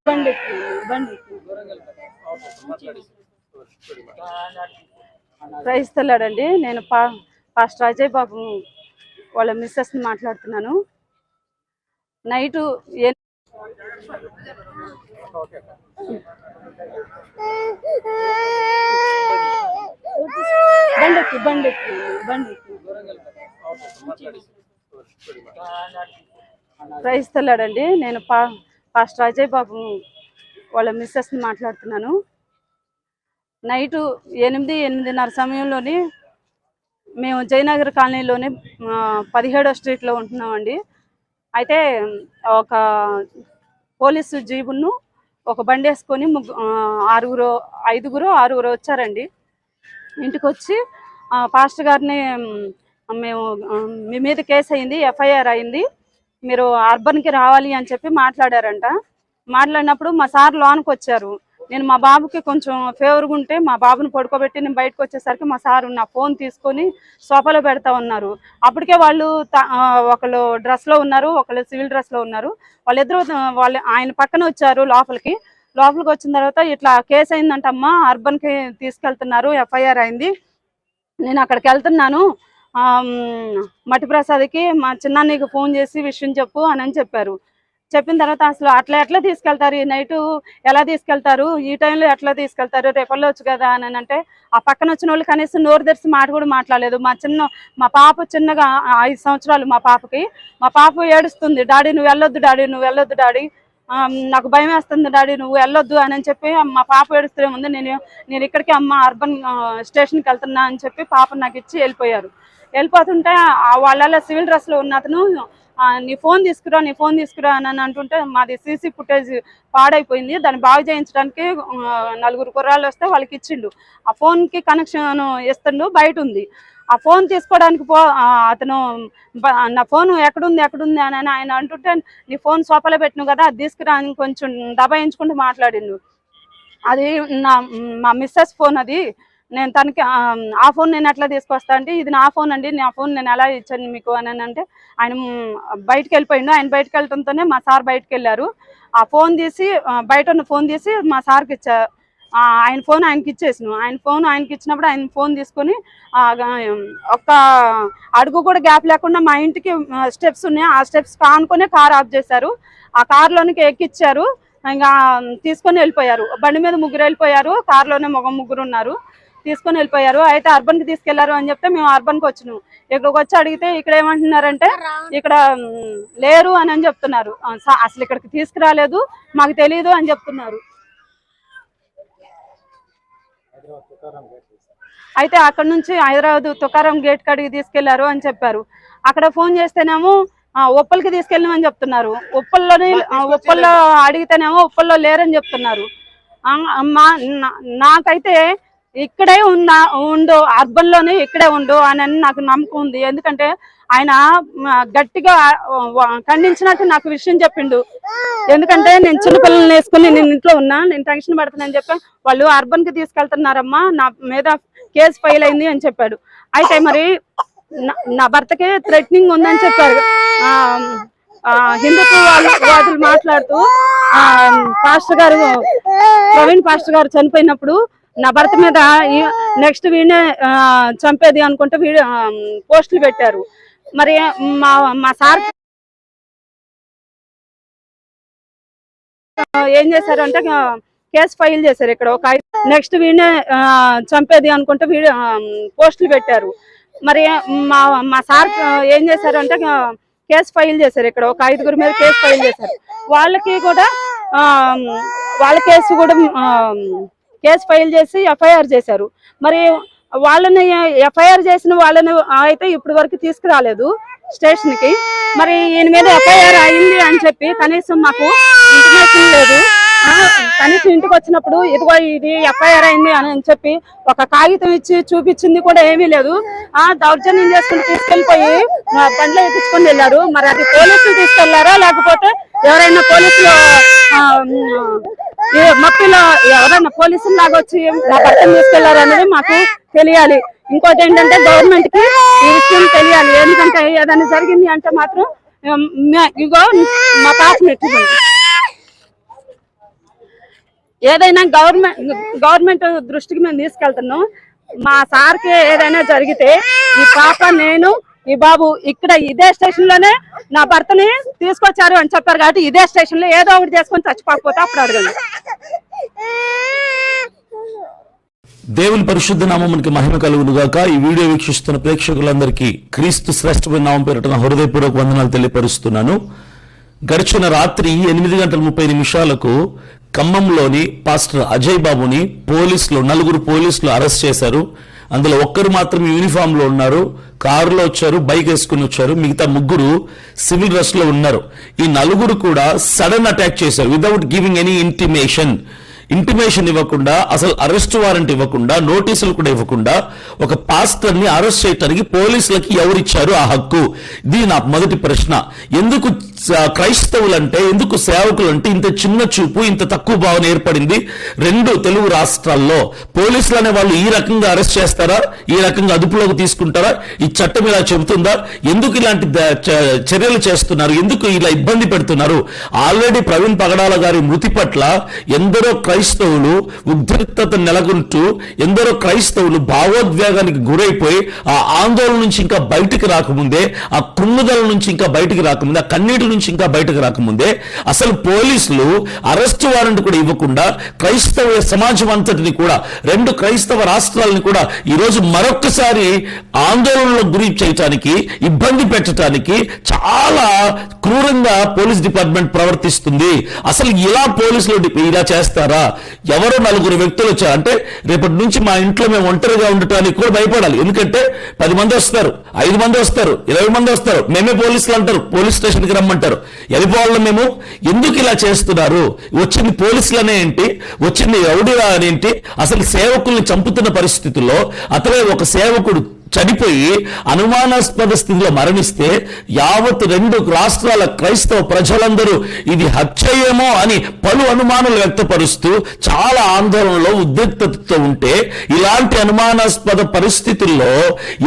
బండి బండి క్రైస్తలాడండి. నేను పాస్టర్ అజయ్ బాబు వాళ్ళ మిస్సెస్ని మాట్లాడుతున్నాను. నైటు బండి బండి బండి క్రైస్తలాడండి. నేను పాస్టర్ అజయ్ బాబు వాళ్ళ మిస్సెస్ని మాట్లాడుతున్నాను. నైటు 8:30 సమయంలోని మేము జయనగర్ కాలనీలోనే 17వ స్ట్రీట్లో ఉంటున్నామండి. అయితే ఒక పోలీసు జీబును ఒక బండి వేసుకొని ఐదుగురు వచ్చారండి. ఇంటికి వచ్చి పాస్టర్ గారిని మేము మీ మీద కేసు అయింది, ఎఫ్ఐఆర్ అయింది, మీరు అర్బన్కి రావాలి అని చెప్పి మాట్లాడారంట. మాట్లాడినప్పుడు మా సార్ లోనికి వచ్చారు. నేను మా బాబుకి కొంచెం ఫేవర్గా ఉంటే మా బాబుని పడుకోబెట్టి నేను బయటకు వచ్చేసరికి మా సారు నా ఫోన్ తీసుకొని సోఫాలో పెడతా ఉన్నారు. అప్పటికే వాళ్ళు ఒకళ్ళు డ్రెస్లో ఉన్నారు, ఒకళ్ళు సివిల్ డ్రెస్లో ఉన్నారు. వాళ్ళిద్దరూ ఆయన పక్కన వచ్చారు. లోపలికి వచ్చిన తర్వాత ఇట్లా కేసు అయిందంటమ్మా, అర్బన్కి తీసుకెళ్తున్నారు, ఎఫ్ఐఆర్ అయింది, నేను అక్కడికి వెళ్తున్నాను, మట్టి ప్రసాద్కి మా చిన్నాన్నకి ఫోన్ చేసి విషయం చెప్పు అని చెప్పారు. చెప్పిన తర్వాత అసలు ఎట్లా తీసుకెళ్తారు, ఈ నైటు ఎలా తీసుకెళ్తారు, ఈ టైంలో ఎట్లా తీసుకెళ్తారు, రేపు వెళ్ళొచ్చు కదా అని అంటే ఆ పక్కన వచ్చిన వాళ్ళు కనీసం నోరు తెరిచి మాట కూడా మాట్లాడలేదు. మా పాప చిన్నగా 5 సంవత్సరాలు మా పాప ఏడుస్తుంది, డాడీ నువ్వు వెళ్ళొద్దు డాడీ, నాకు భయం వేస్తుంది డాడీ, నువ్వు వెళ్ళొద్దు అని చెప్పి మా పాప ఏడుస్తూనే ఉంది. నేను ఇక్కడికి అర్బన్ స్టేషన్కి వెళ్తున్నా అని చెప్పి పాప నాకు ఇచ్చి వెళ్ళిపోతుంటే వాళ్ళ సివిల్ డ్రెస్లో ఉన్న అతను నీ ఫోన్ తీసుకురా అని అంటుంటే మాది సీసీ ఫుటేజ్ పాడైపోయింది, దాన్ని బాగు చేయించడానికి 4 కుర్రాళ్ళు వస్తే వాళ్ళకి ఇచ్చిండు. ఆ ఫోన్కి కనెక్షన్ ఇస్తుండు, బయట ఉంది. ఆ ఫోన్ తీసుకోవడానికి అతను నా ఫోన్ ఎక్కడుంది అని ఆయన అంటుంటే నీ ఫోన్ సోఫాలో పెట్టిను కదా, అది తీసుకురా అని కొంచెం దబాయించుకుంటూ మాట్లాడిండు. అది మా మిస్సెస్ ఫోన్, అది నేను తనకి ఆ ఫోన్ నేను ఎట్లా తీసుకొస్తా అంటే ఇది నా ఫోన్ అండి, నా ఫోన్ నేను ఎలా ఇచ్చాను మీకు అని అంటే ఆయన బయటకు వెళ్ళిపోయిండు. ఆయన బయటకు వెళ్ళడంతోనే మా సార్ బయటకు వెళ్ళారు. ఆ ఫోన్ తీసి బయట ఉన్న ఫోన్ తీసి మా సార్కి ఇచ్చారు. ఆయన ఫోన్ ఆయనకి ఇచ్చేసాను. ఆయనకి ఇచ్చినప్పుడు ఆయన ఫోన్ తీసుకొని ఒక్క అడుగు కూడా గ్యాప్ లేకుండా మా ఇంటికి స్టెప్స్ ఉన్నాయి, ఆ స్టెప్స్ కానుకొని కార్ ఆఫ్ చేశారు. ఆ కార్లోనికి ఎక్కిచ్చారు, ఇంకా తీసుకొని వెళ్ళిపోయారు. బండి మీద 3 వెళ్ళిపోయారు, కార్లోనే ముగ్గురు ఉన్నారు, తీసుకొని వెళ్ళిపోయారు. అయితే అర్బన్కి తీసుకెళ్లారు అని చెప్తే మేము అర్బన్కి వచ్చినాం. ఇక్కడికి వచ్చి అడిగితే ఇక్కడ ఏమంటున్నారంటే ఇక్కడ లేరు అని చెప్తున్నారు. అసలు ఇక్కడికి తీసుకురాలేదు, మాకు తెలియదు అని చెప్తున్నారు. అయితే అక్కడ నుంచి హైదరాబాద్ తుకారం గేట్ కాడికి తీసుకెళ్లారు అని చెప్పారు. అక్కడ ఫోన్ చేస్తేనేమో ఉప్పల్కి తీసుకెళ్ళమని చెప్తున్నారు. ఉప్పల్లో అడిగితేనేమో ఉప్పల్లో లేరని చెప్తున్నారు. నాకైతే ఇక్కడే ఉండు, అర్బన్లోనే ఇక్కడే ఉండు అని నాకు నమ్మకం ఉంది. ఎందుకంటే ఆయన గట్టిగా ఖండించినట్టు నాకు విషయం చెప్పిండు. ఎందుకంటే నేను చిన్నపిల్లల్ని వేసుకుని నేను ఇంట్లో ఉన్నా, నేను టెన్షన్ పడుతున్నాను చెప్పి వాళ్ళు అర్బన్కి తీసుకెళ్తున్నారమ్మా, నా మీద కేసు ఫైల్ అయింది అని చెప్పాడు. అయితే మరి నా భర్తకి థ్రెటనింగ్ ఉందని చెప్పారు. హిందుత్వ వాదులు మాట్లాడుతూ ప్రవీణ్ పాస్టర్ గారు చనిపోయినప్పుడు నా భర్త మీద నెక్స్ట్ వీడినే చంపేది అనుకుంటే పోస్టులు పెట్టారు. మరి మా సార్ ఏం చేశారంటే కేసు ఫైల్ చేశారు. ఇక్కడ ఒక నెక్స్ట్ వీడినే చంపేది అనుకుంటే పోస్టులు పెట్టారు. మరి మా సార్ ఏం చేశారంటే కేసు ఫైల్ చేశారు. ఇక్కడ ఒక 5గురి మీద కేసు ఫైల్ చేశారు. వాళ్ళకి కూడా కేసు ఫైల్ చేసి ఎఫ్ఐఆర్ చేశారు. మరి వాళ్ళని ఎఫ్ఐఆర్ చేసిన వాళ్ళని అయితే ఇప్పటి వరకు తీసుకురాలేదు స్టేషన్కి. మరి ఈయన మీద ఎఫ్ఐఆర్ అయింది అని చెప్పి కనీసం మాకు ఇన్ఫర్మేషన్ లేదు. కనీసం ఇంటికి వచ్చినప్పుడు ఇదిగో ఇది ఎఫ్ఐఆర్ అయింది అని చెప్పి ఒక కాగితం ఇచ్చి చూపించింది కూడా ఏమీ లేదు. దౌర్జన్యం చేసుకుని తీసుకెళ్ళిపోయి బండ్లో ఎక్కించుకొని వెళ్ళారు. మరి అది పోలీసులు తీసుకెళ్లారా లేకపోతే ఎవరైనా పోలీసులు మప్పిలో ఎవరైనా పోలీసులు లాగా వచ్చి మా భర్తను తీసుకెళ్లారు అనేది మాకు తెలియాలి. ఇంకోటి ఏంటంటే గవర్నమెంట్ కి ఈ విషయం తెలియాలి. ఎందుకంటే ఏదైనా జరిగింది అంటే మాత్రం ఇగో మా పాప నెట్టుకుంది. ఏదైనా గవర్నమెంట్ దృష్టికి మేము తీసుకెళ్తున్నాం. మా సార్కి ఏదైనా జరిగితే ఈ పాప, నేను, ఈ బాబు ఇక్కడ ఇదే స్టేషన్ లోనే నా భర్తని తీసుకొచ్చారు అని చెప్పారు కాబట్టి ఇదే స్టేషన్ లో ఏదో ఒకటి చేసుకొని చచ్చిపోకపోతే అప్పుడు అడగండి. దేవుని పరిశుద్ధ నామమునికి మహిమ కలుగును గాక. ఈ వీడియో వీక్షిస్తున్న ప్రేక్షకులందరికీ క్రీస్తు శ్రేష్టమైన నామం పేరిట నా హృదయపూర్వక వందనాలు తెలియపరుస్తున్నాను. గడిచిన రాత్రి 8:30 ఖమ్మంలోని పాస్టర్ అజయ్ బాబుని నలుగురు పోలీసులు అరెస్ట్ చేశారు. అందులో ఒక్కరు మాత్రం యూనిఫామ్ లో ఉన్నారు, కారులో వచ్చారు, బైక్ వేసుకుని వచ్చారు. మిగతా ముగ్గురు సివిల్ డ్రెస్ లో ఉన్నారు. ఈ నలుగురు కూడా సడన్ అటాక్ చేశారు వితౌట్ గివింగ్ ఎనీ ఇంటిమేషన్ ఇవ్వకుండా, అసలు అరెస్ట్ వారెంట్ ఇవ్వకుండా, నోటీసులు కూడా ఇవ్వకుండా ఒక పాస్టర్ ని అరెస్ట్ చేయడానికి పోలీసులకి ఎవరిచ్చారు ఆ హక్కు? ఇది నా మొదటి ప్రశ్న. ఎందుకు క్రైస్తవులంటే, ఎందుకు సేవకులంటే ఇంత చిన్న చూపు, ఇంత తక్కువ భావన ఏర్పడింది 2 తెలుగు రాష్ట్రాల్లో? పోలీసులు అనే వాళ్ళు ఈ రకంగా అరెస్ట్ చేస్తారా? ఈ రకంగా అదుపులోకి తీసుకుంటారా? ఈ చట్టం ఇలా చెబుతుందా? ఎందుకు ఇలాంటి చర్యలు చేస్తున్నారు? ఎందుకు ఇలా ఇబ్బంది పెడుతున్నారు? ఆల్రెడీ ప్రవీణ్ పగడాల గారి మృతి పట్ల ఎందరో క్రైస్తవులు ఉద్రిక్తత నెలకొంటూ, ఎందరో క్రైస్తవులు భావోద్వేగానికి గురైపోయి ఆ ఆందోళన నుంచి ఇంకా బయటికి రాకముందే, ఆ కృంగుదల నుంచి ఇంకా బయటికి రాకముందే, ఆ కన్నీటి నుంచి ఇంకా బయటకు రాకముందే అసలు పోలీసులు అరెస్ట్ వారెంట్ కూడా ఇవ్వకుండా క్రైస్తవ సమాజం అంతటిని కూడా, 2 క్రైస్తవ రాష్ట్రాలను కూడా ఈరోజు మరొక్కసారి ఆందోళనలో గురి చేయటానికి, ఇబ్బంది పెట్టడానికి చాలా క్రూరంగా పోలీస్ డిపార్ట్మెంట్ ప్రవర్తిస్తుంది. అసలు ఇలా పోలీసులు ఇలా చేస్తారా? ఎవరో 4 వ్యక్తులు వచ్చారు అంటే రేపటి నుంచి మా ఇంట్లో మేము ఒంటరిగా ఉండటానికి కూడా భయపడాలి. ఎందుకంటే 10 మంది వస్తారు, 5 మంది వస్తారు, 20 మంది వస్తారు, మేమే పోలీసులు అంటారు, పోలీస్ స్టేషన్కి రమ్మంటారు. వెళ్ళిపోవాలి మేము. ఎందుకు ఇలా చేస్తున్నారు? వచ్చింది పోలీసులనే ఏంటి, వచ్చింది రౌడీలా అనేంటి? అసలు సేవకుల్ని చంపుతున్న పరిస్థితుల్లో అతనే ఒక సేవకుడు చనిపోయి అనుమానాస్పద స్థితిలో మరణిస్తే యావత్ 2 రాష్ట్రాల క్రైస్తవ ప్రజలందరూ ఇది హత్యేమో అని పలు అనుమానాలు వ్యక్తపరుస్తూ చాలా ఆందోళనలో, ఉద్రిక్తతతో ఉంటే, ఇలాంటి అనుమానాస్పద పరిస్థితుల్లో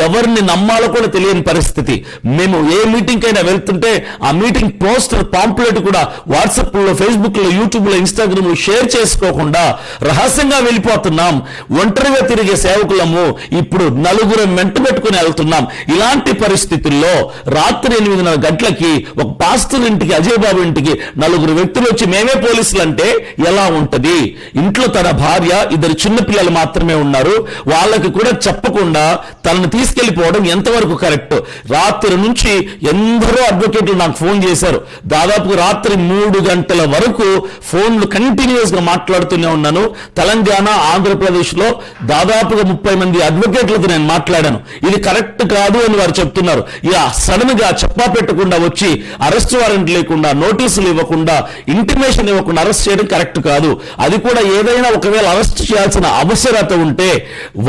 ఎవరిని నమ్మాలో కూడా తెలియని పరిస్థితి. మేము ఏ మీటింగ్ అయినా వెళ్తుంటే ఆ మీటింగ్ పోస్టర్, పాంప్లెట్ కూడా వాట్సాప్ లో, ఫేస్బుక్ లో, యూట్యూబ్ లో, ఇన్స్టాగ్రామ్ లో షేర్ చేసుకోకుండా రహస్యంగా వెళ్ళిపోతున్నాం. ఒంటరిగా తిరిగే సేవకులము ఇప్పుడు 4 పెట్టుకుని వెళ్తున్నాం. ఇలాంటి పరిస్థితుల్లో రాత్రి 8:30 గంటలకి ఒక పాస్టర్ ఇంటికి, అజయ్ బాబు ఇంటికి 4 వ్యక్తులు వచ్చి మేమే పోలీసులు అంటే ఎలా ఉంటది? ఇంట్లో తన భార్య, 2 చిన్నపిల్లలు మాత్రమే ఉన్నారు. వాళ్ళకి కూడా చెప్పకుండా తనను తీసుకెళ్లిపోవడం ఎంతవరకు కరెక్ట్? రాత్రి నుంచి ఎందరో అడ్వకేట్లు నాకు ఫోన్ చేశారు. దాదాపు రాత్రి 3 గంటల వరకు ఫోన్లు కంటిన్యూస్ గా మాట్లాడుతూనే ఉన్నాను. తెలంగాణ, ఆంధ్రప్రదేశ్ లో దాదాపుగా 30 మంది అడ్వకేట్లతో నేను మాట్లాడాను. ఇది కరెక్ట్ కాదు అని వారు చెప్తున్నారు. ఇలా సడన్ గా చెప్పా పెట్టకుండా వచ్చి అరెస్ట్ వారెంట్ లేకుండా, నోటీసులు ఇవ్వకుండా, ఇంటిమేషన్ ఇవ్వకుండా అరెస్ట్ చేయడం కరెక్ట్ కాదు. అది కూడా ఏదైనా ఒకవేళ అరెస్ట్ చేయాల్సిన అవసరత ఉంటే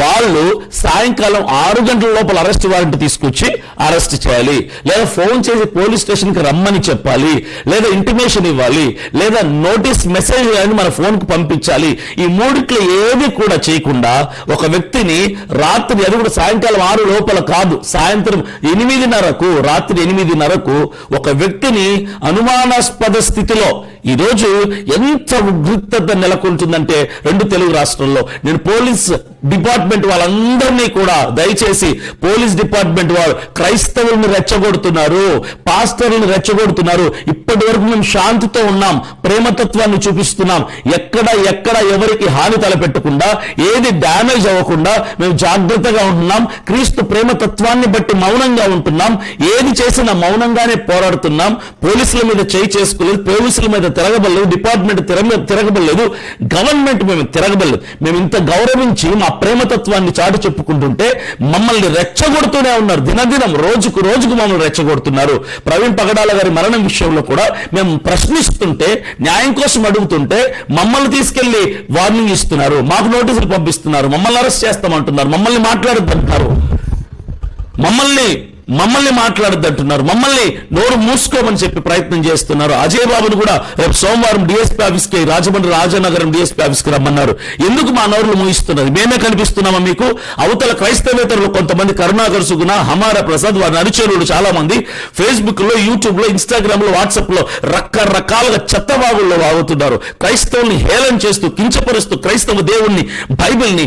వాళ్ళు సాయంకాలం 6 గంటల లోపల అరెస్ట్ వారెంట్ తీసుకొచ్చి అరెస్ట్ చేయాలి, లేదా ఫోన్ చేసి పోలీస్ స్టేషన్ కి రమ్మని చెప్పాలి, లేదా ఇంటిమేషన్ ఇవ్వాలి, లేదా నోటీస్ మెసేజ్ అని మన ఫోన్ కు పంపించాలి. ఈ 3 ఏది కూడా చేయకుండా ఒక వ్యక్తిని రాత్రి, అది కూడా సాయంకాలం 6 లోపల కాదు, సాయంత్రం 8:30కు, రాత్రి 8:30కు ఒక వ్యక్తిని అనుమానాస్పద స్థితిలో, ఈరోజు ఎంత ఉద్రిక్తత నెలకొంటుందంటే 2 తెలుగు రాష్ట్రాల్లో. నేను పోలీస్ డిపార్ట్మెంట్ వాళ్ళందరినీ కూడా, దయచేసి పోలీస్ డిపార్ట్మెంట్ వాళ్ళు క్రైస్తవులను రెచ్చగొడుతున్నారు, పాస్టర్లను రెచ్చగొడుతున్నారు. ఇప్పటి వరకు మేము శాంతితో ఉన్నాం, ప్రేమతత్వాన్ని చూపిస్తున్నాం. ఎక్కడ ఎవరికి హాని తలపెట్టకుండా, ఏది డ్యామేజ్ అవ్వకుండా మేము జాగ్రత్తగా ఉంటున్నాం. క్రీస్తు ప్రేమతత్వాన్ని బట్టి మౌనంగా ఉంటున్నాం. ఏది చేసినా మౌనంగానే పోరాడుతున్నాం. పోలీసుల మీద చేయి చేసుకోలేదు, పోలీసుల మీద తిరగబడలేదు, డిపార్ట్మెంట్ తిరగబడలేదు, గవర్నమెంట్ మేము తిరగబడలేదు. మేము ఇంత గౌరవించి మా ప్రేమతత్వాన్ని చాటు చెప్పుకుంటుంటే మమ్మల్ని రెచ్చగొడుతూనే ఉన్నారు. దినదినం, రోజుకు మమ్మల్ని రెచ్చగొడుతున్నారు. ప్రవీణ్ పగడాల గారి మరణం విషయంలో కూడా మేము ప్రశ్నిస్తుంటే, న్యాయం కోసం అడుగుతుంటే మమ్మల్ని తీసుకెళ్లి వార్నింగ్ ఇస్తున్నారు, మాకు నోటీసులు పంపిస్తున్నారు, మమ్మల్ని అరెస్ట్ చేస్తామంటున్నారు, మమ్మల్ని మాట్లాడద్దంటున్నారు, మమ్మల్ని మమ్మల్ని మాట్లాడద్దు అంటున్నారు, మమ్మల్ని నోరు మూసుకోమని చెప్పి ప్రయత్నం చేస్తున్నారు. అజయ్ బాబును కూడా రేపు సోమవారం డిఎస్పీ ఆఫీస్కి, రాజమండ్రి రాజనగరం డిఎస్పీ ఆఫీస్కి రమ్మన్నారు. ఎందుకు మా నోరులు మూయిస్తున్నారు? మేమే కనిపిస్తున్నామా మీకు? అవతల క్రైస్తవేతరులు కొంతమంది, కరుణాకర్ సుగుణ, హమార ప్రసాద్, వారి అనుచరులు చాలా మంది ఫేస్బుక్ లో, యూట్యూబ్ లో, ఇన్స్టాగ్రామ్ లో, వాట్సాప్ లో రకరకాలుగా చెత్తబాగుల్లో వాగుతున్నారు. క్రైస్తవుల్ని హేళన చేస్తూ, కించపరుస్తూ, క్రైస్తవ దేవుణ్ణి, బైబిల్ని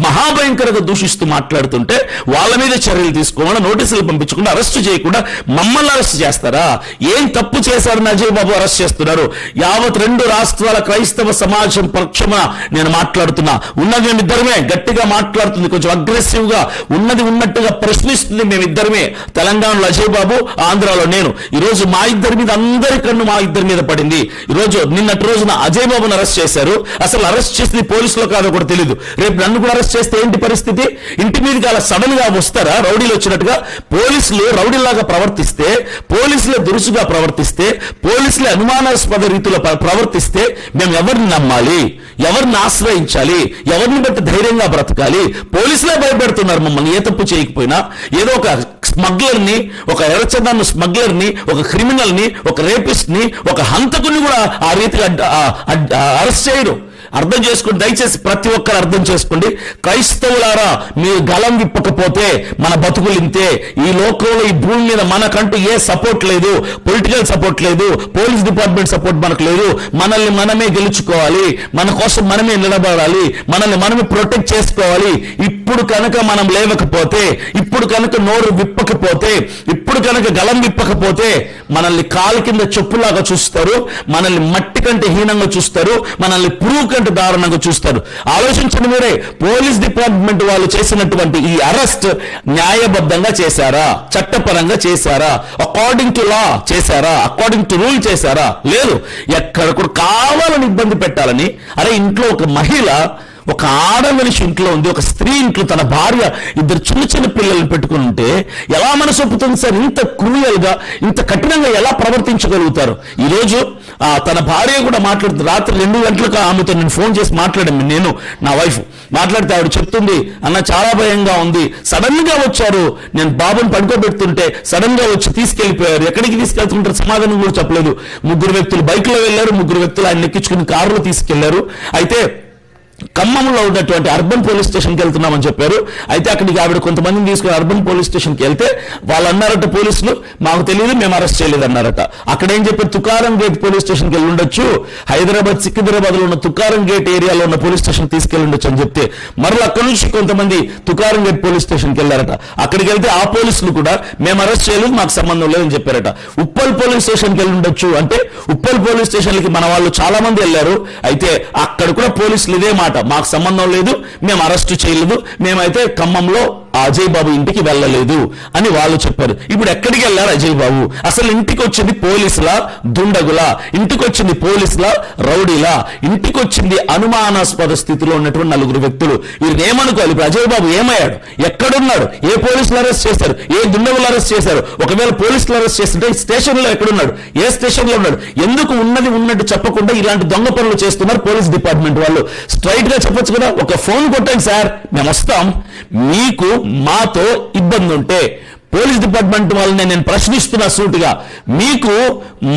మహాభయంకరంగా దూషిస్తూ మాట్లాడుతుంటే వాళ్ళ మీద చర్యలు తీసుకోకుండా, నోటీసులు పంపించకుండా, అరెస్ట్ చేయకుండా మమ్మల్ని అరెస్ట్ చేస్తారా? ఏం తప్పు చేశారని అజయ్ బాబు అరెస్ట్ చేస్తున్నారు? యావత్ 2 రాష్ట్రాల క్రైస్తవ సమాజం పక్షమా నేను మాట్లాడుతున్నా. ఉన్నది మేమిద్దరమే, గట్టిగా మాట్లాడుతుంది, కొంచెం అగ్రెసివ్ గా ఉన్నది ఉన్నట్టుగా ప్రశ్నిస్తుంది మేమిద్దరమే. తెలంగాణలో అజయ్ బాబు, ఆంధ్రాలో నేను. ఈరోజు మా ఇద్దరి మీద, అందరి కన్ను మా ఇద్దరి మీద పడింది. ఈరోజు నిన్నటి రోజున అజయ్ బాబుని అరెస్ట్ చేశారు. అసలు అరెస్ట్ చేసింది పోలీసులో కాదో కూడా తెలియదు. రేపు నన్ను కూడా అరెస్ట్ చేస్తే ఏంటి పరిస్థితి? ఇంటి మీదకి అలా సడన్ గా వస్తారా రౌడీలు వచ్చినట్టుగా? పోలీసులు రౌడీలాగా ప్రవర్తిస్తే, పోలీసులే దురుసుగా ప్రవర్తిస్తే, పోలీసులే అనుమానాస్పద రీతిలో ప్రవర్తిస్తే మేము ఎవరిని నమ్మాలి? ఎవరిని ఆశ్రయించాలి? ఎవరిని బట్టి ధైర్యంగా బ్రతకాలి? పోలీసులే భయపెడుతున్నారు మమ్మల్ని. ఏ తప్పు చేయకపోయినా ఏదో ఒక స్మగ్లర్ని, ఒక ఎర్రచందనం స్మగ్లర్ని, ఒక క్రిమినల్ని, ఒక రేపిస్ట్ని, ఒక హంతకుని కూడా ఆ రీతిగా అరెస్ట్ చేయరు. అర్థం చేసుకోండి, దయచేసి ప్రతి ఒక్కరు అర్థం చేసుకోండి. క్రైస్తవులారా, మీరు గలం విప్పకపోతే మన బతుకులు ఇంతే. ఈ లోకంలో, ఈ భూమి మీద మనకంటూ ఏ సపోర్ట్ లేదు. పొలిటికల్ సపోర్ట్ లేదు, పోలీస్ డిపార్ట్మెంట్ సపోర్ట్ మనకు లేదు. మనల్ని మనమే గెలుచుకోవాలి, మన కోసం మనమే నిలబడాలి, మనల్ని మనమే ప్రొటెక్ట్ చేసుకోవాలి. ఇప్పుడు కనుక మనం లేవకపోతే, ఇప్పుడు కనుక నోరు విప్పకపోతే, ఇప్పుడు కనుక గలం విప్పకపోతే మనల్ని కాలు కింద చెప్పులాగా చూస్తారు, మనల్ని మట్టి కంటే హీనంగా చూస్తారు, మనల్ని పురుగు కంటే దారుణంగా చూస్తారు. ఆలోచించండి మీరే. పోలీస్ డిపార్ట్మెంట్ వాళ్ళు చేసినటువంటి ఈ అరెస్ట్ న్యాయబద్ధంగా చేశారా? చట్టపరంగా చేశారా? అకార్డింగ్ టు లా చేశారా? అకార్డింగ్ టు రూల్ చేశారా? లేదు. ఎక్కడ కూడా కావాలని ఇబ్బంది పెట్టాలని. అరే, ఇంట్లో ఒక మహిళ, ఒక ఆడ మనిషి ఇంట్లో ఉంది, ఒక స్త్రీ ఇంట్లో తన భార్య, 2 చిన్న చిన్న పిల్లల్ని పెట్టుకుని ఉంటే ఎలా మనసు ఒప్పుతుంది సార్? ఇంత క్రూయల్ గా, ఇంత కఠినంగా ఎలా ప్రవర్తించగలుగుతారు? ఈరోజు తన భార్య కూడా మాట్లాడుతుంది. రాత్రి 2 గంటలకు ఆమెతో నేను ఫోన్ చేసి మాట్లాడాను, నేను నా వైఫ్ మాట్లాడితే ఆవిడ చెప్తుంది, అన్న చాలా భయంగా ఉంది, సడన్ గా వచ్చారు, నేను బాబుని పడుకోబెడుతుంటే సడన్ గా వచ్చి తీసుకెళ్లిపోయారు. ఎక్కడికి తీసుకెళ్తుంటారు సమాధానం కూడా చెప్పలేదు. 3 వ్యక్తులు బైక్ లో వెళ్లారు, 3 వ్యక్తులు ఆయన ఎక్కించుకుని కారులో తీసుకెళ్లారు. అయితే ఖమ్మంలో ఉన్నటువంటి అర్బన్ పోలీస్ స్టేషన్కి వెళ్తున్నామని చెప్పారు. అయితే అక్కడికి ఆవిడ కొంతమందిని తీసుకుని అర్బన్ పోలీస్ స్టేషన్కి వెళ్తే వాళ్ళు అన్నారట, పోలీసులు మాకు తెలియదు, మేము అరెస్ట్ చేయలేదు అన్నారట. అక్కడ ఏం చెప్పారు? తుకారం గేట్ పోలీస్ స్టేషన్కి వెళ్ళి ఉండొచ్చు, హైదరాబాద్ సికింద్రాబాద్ లో ఉన్న తుకారం గేట్ ఏరియాలో ఉన్న పోలీస్ స్టేషన్ తీసుకెళ్ళి ఉండొచ్చు అని చెప్తే, మరలా అక్కడి నుంచి కొంతమంది తుకారం గేట్ పోలీస్ స్టేషన్కి వెళ్ళారట. అక్కడికి వెళ్తే ఆ పోలీసులు కూడా మేము అరెస్ట్ చేయలేదు, మాకు సంబంధం లేదని చెప్పారట. ఉప్పల్ పోలీస్ స్టేషన్కి వెళ్ళి ఉండొచ్చు అంటే, ఉప్పల్ పోలీస్ స్టేషన్కి మన వాళ్ళు చాలా మంది వెళ్ళారు. అయితే అక్కడ కూడా పోలీసులు ఇదే మాట, మాకు సంబంధం లేదు, మేము అరెస్ట్ చేయలేదు, మేమైతే ఖమ్మంలో అజయ్ బాబు ఇంటికి వెళ్ళలేదు అని వాళ్ళు చెప్పారు. ఇప్పుడు ఎక్కడికి వెళ్ళారు అజయ్ బాబు? అసలు ఇంటికి వచ్చింది పోలీసులా, దుండగులా? ఇంటికి వచ్చింది పోలీసులా, రౌడీలా? ఇంటికి వచ్చింది అనుమానాస్పద స్థితిలో ఉన్నటువంటి 4 వ్యక్తులు. వీరిని ఏమనుకోవాలి? ఇప్పుడు అజయ్ బాబు ఏమయ్యాడు? ఎక్కడున్నాడు? ఏ పోలీసులు అరెస్ట్ చేశారు? ఏ దుండగులు అరెస్ట్ చేశారు? ఒకవేళ పోలీసులు అరెస్ట్ చేస్తుంటే స్టేషన్ లో ఎక్కడున్నాడు? ఏ స్టేషన్ లో ఉన్నాడు? ఎందుకు ఉన్నది ఉన్నట్టు చెప్పకుండా ఇలాంటి దొంగ పనులు చేస్తున్నారు పోలీస్ డిపార్ట్మెంట్ వాళ్ళు? స్ట్రైట్ గా చెప్పొచ్చు కదా, ఒక ఫోన్ కొట్టండి సార్, మేము వస్తాం. మీకు మాతో ఇబ్బంది ఉంటే, పోలీస్ డిపార్ట్మెంట్ వాళ్ళని నేను ప్రశ్నిస్తున్నా సూటిగా, మీకు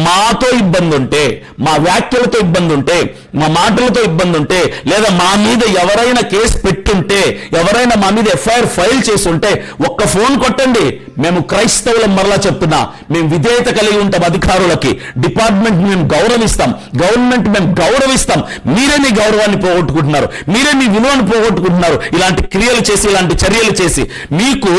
మాతో ఇబ్బంది ఉంటే, మా వ్యాఖ్యలతో ఇబ్బంది ఉంటే, మా మాటలతో ఇబ్బంది ఉంటే, లేదా మా మీద ఎవరైనా కేసు పెట్టుంటే, ఎవరైనా మా మీద ఎఫ్ఐఆర్ ఫైల్ చేసి ఉంటే ఒక్క ఫోన్ కొట్టండి. మేము క్రైస్తవులం, మరలా చెప్తున్నా, మేము విధేయత కలిగి ఉంటాం అధికారులకి. డిపార్ట్మెంట్ మేము గౌరవిస్తాం, గవర్నమెంట్ మేము గౌరవిస్తాం. మీరే మీ గౌరవాన్ని పోగొట్టుకుంటున్నారు, మీరే మీ విలువను పోగొట్టుకుంటున్నారు ఇలాంటి క్రియలు చేసి, ఇలాంటి చర్యలు చేసి. మీకు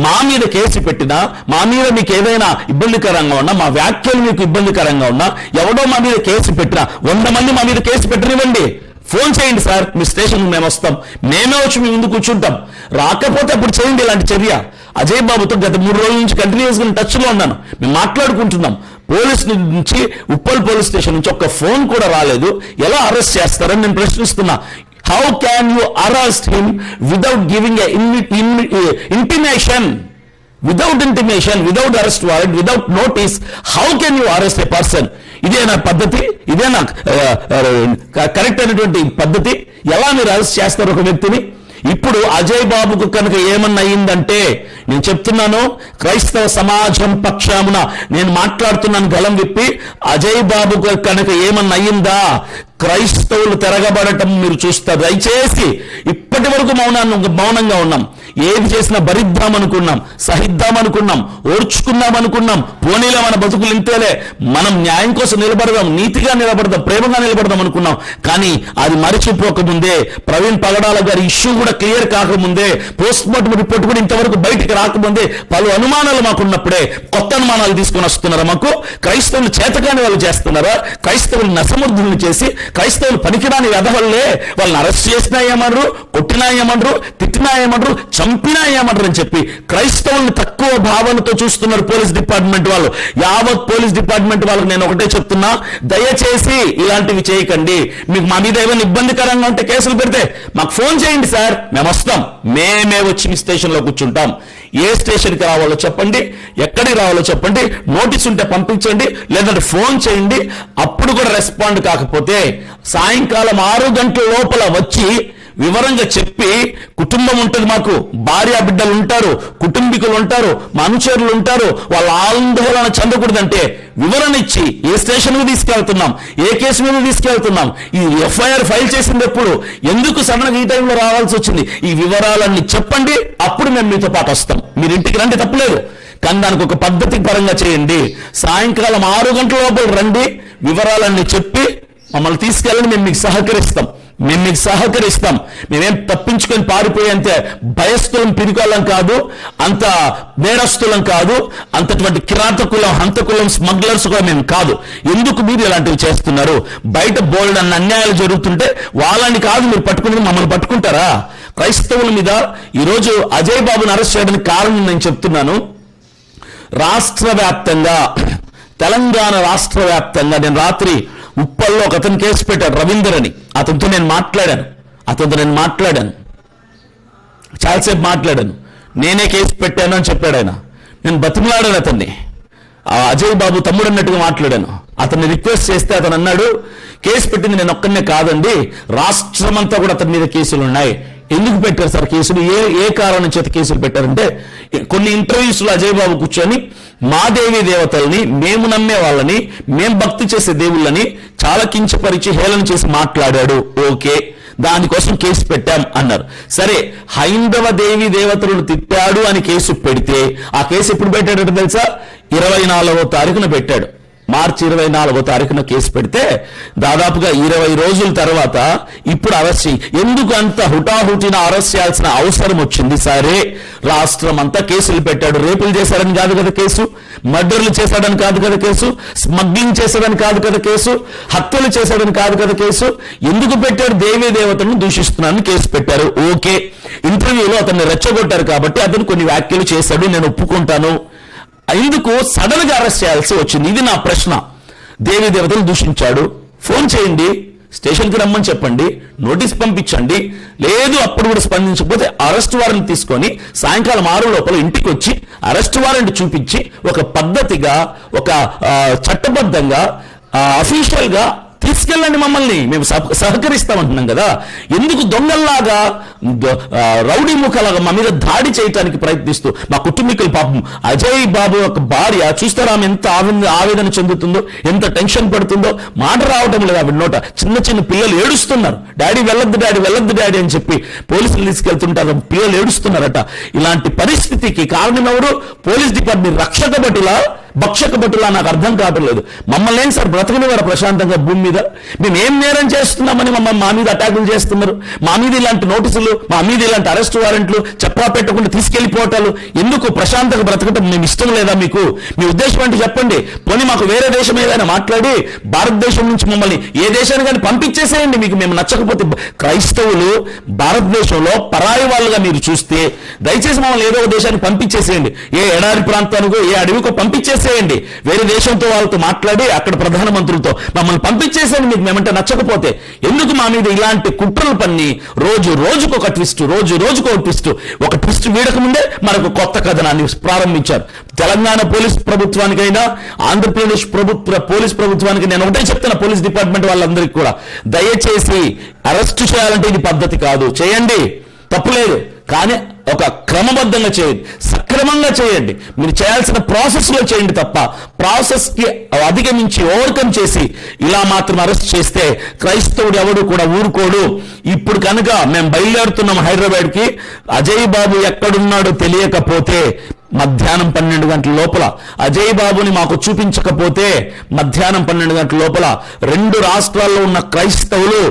మా మీద కేసు పెట్టినా, మా మీద మీకు ఏదైనా ఇబ్బందికరంగా ఉన్నా, మా వ్యాఖ్యలు మీకు ఇబ్బందికరంగా ఉన్నా, ఎవడో మా మీద కేసు పెట్టినా, 100 మంది మా మీద కేసు పెట్టనివ్వండి, ఫోన్ చేయండి సార్, మీ స్టేషన్ మేము వస్తాం, మేమే వచ్చి మీ ముందు కూర్చుంటాం. రాకపోతే అప్పుడు చేయండి ఇలాంటి చర్య. అజయ్ బాబుతో గత 3 రోజుల నుంచి కంటిన్యూస్ గా టచ్ లో ఉన్నాను, మేము మాట్లాడుకుంటున్నాం. పోలీస్ నుంచి, ఉప్పల్ పోలీస్ స్టేషన్ నుంచి ఒక్క ఫోన్ కూడా రాలేదు. ఎలా అరెస్ట్ చేస్తారని నేను ప్రశ్నిస్తున్నా. How can you arrest him without giving a intimation? Without intimation, without arrest warrant, without notice, how can you arrest a person? ఇదేనా పద్ధతి? ఇదేనా కరెక్ట్ అయినటువంటి పద్ధతి? ఎలా మీరు అరెస్ట్ చేస్తారు ఒక వ్యక్తిని? ఇప్పుడు అజయ్ బాబుకు కనుక ఏమన్నా అయ్యిందంటే, నేను చెప్తున్నాను, క్రైస్తవ సమాజం పక్షామున నేను మాట్లాడుతున్నాను గలం విప్పి, అజయ్ బాబుకు కనుక ఏమన్నా అయ్యిందా, క్రైస్తవులు తిరగబడటం మీరు చూస్తారు. దయచేసి ఇప్పటి వరకు మౌనంగా ఉన్నాం. ఏది చేసినా భరిద్దామనుకున్నాం, సహిద్దామనుకున్నాం, ఓర్చుకుందామనుకున్నాం. పోనీలో మన బతుకులు ఇంతేలే, మనం న్యాయం కోసం నిలబడదాం, నీతిగా నిలబడదాం, ప్రేమగా నిలబడదాం అనుకున్నాం. కానీ అది మరిచిపోకముందే, ప్రవీణ్ పగడాల గారి ఇష్యూ కూడా క్లియర్ కాకముందే, పోస్ట్ మార్టం రిపోర్ట్ కూడా ఇంతవరకు బయటికి రాకముందే పలు అనుమానాలు మాకున్నప్పుడే కొత్త అనుమానాలు తీసుకుని వస్తున్నారా? మాకు క్రైస్తవులు చేతకాని వాళ్ళు చేస్తున్నారా? క్రైస్తవులు అసమర్థులను చేసి, క్రైస్తవులు పనికిరాని వెధవల్లే వాళ్ళని అరెస్ట్ చేసినా ఏమనరు, కొట్టినా ఏమనరు, తిట్టినా ఏమనరు, చంపినా ఏమనరు అని చెప్పి క్రైస్తవుల్ని తక్కువ భావనతో చూస్తున్నారు పోలీస్ డిపార్ట్మెంట్ వాళ్ళు. యావత్ పోలీస్ డిపార్ట్మెంట్ వాళ్ళకి నేను ఒకటే చెప్తున్నా, దయచేసి ఇలాంటివి చేయకండి. మీకు మా మీద ఏమైనా ఇబ్బందికరంగా ఉంటే కేసులు పెడితే మాకు ఫోన్ చేయండి సార్, మేము వస్తాం. మేమే వచ్చి మీ స్టేషన్లో కూర్చుంటాం. ఏ స్టేషన్కి రావాలో చెప్పండి, ఎక్కడికి రావాలో చెప్పండి, నోటీస్ ఉంటే పంపించండి, లేదంటే ఫోన్ చేయండి. అప్పుడు కూడా రెస్పాండ్ కాకపోతే సాయంకాలం 6 గంటల లోపల వచ్చి వివరంగా చెప్పి, కుటుంబం ఉంటుంది, మాకు భార్య బిడ్డలు ఉంటారు, కుటుంబీకులు ఉంటారు, మా అనుచరులు ఉంటారు, వాళ్ళ ఆందోళన చెందకూడదంటే వివరణ ఇచ్చి ఏ స్టేషన్కి తీసుకెళ్తున్నాం, ఏ కేసు మీద తీసుకెళ్తున్నాం, ఈ ఎఫ్ఐఆర్ ఫైల్ చేసింది ఎప్పుడు, ఎందుకు సడన్గా ఈ టైంలో రావాల్సి వచ్చింది, ఈ వివరాలన్నీ చెప్పండి. అప్పుడు మేము మీతో పాటు వస్తాం. మీరు ఇంటికి రండి, తప్పలేదు. కానీ దానికి ఒక పద్ధతి పరంగా చేయండి. సాయంకాలం 6 గంటల లోపల రండి, వివరాలన్నీ చెప్పి మమ్మల్ని తీసుకెళ్ళండి. మేము మీకు సహకరిస్తాం. మేమేం తప్పించుకొని పారిపోయేంత భయస్థులం, పిరికోళ్ళం కాదు, అంత నేరస్తులం కాదు, అంతటువంటి కిరాతకులం, హంతకులం, స్మగ్లర్స్ కూడా మేము కాదు. ఎందుకు మీరు ఇలాంటివి చేస్తున్నారు? బయట బోల్డ్ అన్న అన్యాయాలు జరుగుతుంటే వాళ్ళని కాదు మీరు పట్టుకుని మమ్మల్ని పట్టుకుంటారా? క్రైస్తవుల మీద ఈరోజు అజయ్ బాబుని అరెస్ట్ చేయడానికి కారణం నేను చెప్తున్నాను. రాష్ట్ర వ్యాప్తంగా, తెలంగాణ రాష్ట్ర వ్యాప్తంగా నేను రాత్రి ఉప్పల్లో ఒక అతను కేసు పెట్టాడు, రవీందర్ అని. అతనితో నేను మాట్లాడాను, చాలాసేపు మాట్లాడాను. నేనే కేసు పెట్టాను అని చెప్పాడు ఆయన. నేను బతిమలాడాను అతన్ని, అజయ్ బాబు తమ్ముడు అన్నట్టుగా మాట్లాడాను. అతన్ని రిక్వెస్ట్ చేస్తే అతను అన్నాడు, కేసు పెట్టింది నేను ఒక్కనే కాదండి, రాష్ట్రమంతా కూడా అతని మీద కేసులు ఉన్నాయి. ఎందుకు పెట్టారు సార్ కేసులు? ఏ కారణం చేత కేసులు పెట్టారంటే, కొన్ని ఇంటర్వ్యూస్లో అజయ్ బాబు కూర్చొని మా దేవీ దేవతల్ని, మేము నమ్మే వాళ్ళని, మేము భక్తి చేసే దేవుళ్ళని చాలా కించపరిచి హేళన చేసి మాట్లాడాడు. ఓకే, దానికోసం కేసు పెట్టాం అన్నారు. సరే, హైందవ దేవీ దేవతలను తిట్టాడు అని కేసు పెడితే, ఆ కేసు ఎప్పుడు పెట్టాడంటే తెలుసా? 24వ తారీఖున పెట్టాడు. మార్చి 24వ తారీఖున కేసు పెడితే దాదాపుగా 20 రోజుల తర్వాత ఇప్పుడు అరెస్ట్. ఎందుకు అంత హుటాహుటిన అరెస్ట్ చేయాల్సిన అవసరం వచ్చింది? సరే, రాష్ట్రం అంతా కేసులు పెట్టాడు. రేపులు చేశాడని కాదు కదా కేసు, మర్డర్లు చేశాడని కాదు కదా కేసు, స్మగ్లింగ్ చేశాడని కాదు కదా కేసు, హత్యలు చేశాడని కాదు కదా కేసు. ఎందుకు పెట్టాడు? దేవీ దేవతలను దూషిస్తున్నానని కేసు పెట్టారు. ఓకే, ఇంటర్వ్యూలో అతన్ని రెచ్చగొట్టారు కాబట్టి అతను కొన్ని వ్యాఖ్యలు చేశాడు, నేను ఒప్పుకుంటాను. ఎందుకు సడన్ గా అరెస్ట్ చేయాల్సి వచ్చింది? ఇది నా ప్రశ్న. దేవీ దేవతలు దూషించాడు, ఫోన్ చేయండి, స్టేషన్కి రమ్మని చెప్పండి, నోటీస్ పంపించండి. లేదు అప్పుడు కూడా స్పందించకపోతే అరెస్ట్ వారెంట్ తీసుకొని సాయంకాలం 6 లోపల ఇంటికి వచ్చి అరెస్ట్ వారెంట్ చూపించి ఒక పద్ధతిగా, ఒక చట్టబద్ధంగా, అఫీషియల్ గా తీసుకెళ్ళండి మమ్మల్ని, మేము సహకరిస్తామంటున్నాం కదా. ఎందుకు దొంగల్లాగా, రౌడీ ముఖలాగా మా మీద దాడి చేయడానికి ప్రయత్నిస్తూ, మా కుటుంబీకులు, పాపం అజయ్ బాబు యొక్క భార్య చూస్తారా ఆమె ఎంత ఆవేదన చెందుతుందో, ఎంత టెన్షన్ పడుతుందో, మాట రావటం లేదు ఆవిడ నోట. చిన్న పిల్లలు ఏడుస్తున్నారు, డాడీ వెళ్ళొద్దు డాడీ అని చెప్పి పోలీసులు తీసుకెళ్తుంటారు, పిల్లలు ఏడుస్తున్నారట. ఇలాంటి పరిస్థితికి కారణం ఎవరు? Police department. రక్షక భటులా నాకు అర్థం కావటం లేదు. మమ్మల్ని ఏం సార్ బ్రతకనివారు ప్రశాంతంగా భూమి మీద? మేము ఏం నేరం చేస్తున్నామని మా మీద అటాకులు చేస్తున్నారు? మా మీద ఇలాంటి నోటీసులు, మా మీద ఇలాంటి అరెస్ట్ వారెంట్లు చెప్పా పెట్టకుండా తీసుకెళ్లిపోవటాలు ఎందుకు? ప్రశాంతంగా బ్రతకటం మేము ఇష్టం లేదా మీకు? మీ ఉద్దేశం అంటే చెప్పండి. పోనీ మాకు వేరే దేశం ఏదైనా మాట్లాడి భారతదేశం నుంచి మమ్మల్ని ఏ దేశాన్ని కానీ పంపించేసేయండి. మీకు మేము నచ్చకపోతే, క్రైస్తవులు భారతదేశంలో పరాయి వాళ్ళుగా మీరు చూస్తే దయచేసి మమ్మల్ని ఏదో ఒక దేశానికి పంపించేసేయండి. ఏ ఎడారి ప్రాంతానికో, ఏ అడవికో పంపించేసేయండి. వేరే దేశంతో వాళ్ళతో మాట్లాడి అక్కడ ప్రధానమంత్రులతో మమ్మల్ని పంపించేసేయండి మీకు మేమంటే నచ్చకపోతే. ఎందుకు మా మీద ఇలాంటి కుట్రలు పన్ని రోజుకు ఒక ట్విస్ట్, ఒక ట్విస్ట్ వీడక ముందే మనకు కొత్త కథనాన్ని ప్రారంభించారు. తెలంగాణ పోలీస్ ప్రభుత్వానికైనా, ఆంధ్రప్రదేశ్ పోలీస్ ప్రభుత్వానికి నేను ఒకటే చెప్తున్నా, పోలీస్ డిపార్ట్మెంట్ వాళ్ళందరికీ కూడా, దయచేసి అరెస్ట్ చేయాలంటే ఇది పద్ధతి కాదు. చేయండి, తప్పులేదు, కానీ ఒక క్రమబద్ధంగా చేయండి, సక్రమంగా చేయండి. మీరు చేయాల్సిన ప్రాసెస్లో చేయండి తప్ప ప్రాసెస్కి అధిగమించి ఓవర్కమ్ చేసి ఇలా మాత్రం అరెస్ట్ చేస్తే క్రైస్తవుడు ఎవడు కూడా ఊరుకోడు. ఇప్పుడు కనుక మేము బయలుదేరుతున్నాం హైదరాబాద్కి, అజయ్ బాబు ఎక్కడున్నాడో తెలియకపోతే మధ్యాహ్నం 12 గంటల లోపల అజయ్ బాబుని మాకు చూపించకపోతే మధ్యాహ్నం 12 గంటల లోపల 2 రాష్ట్రాల్లో ఉన్న క్రైస్తవులు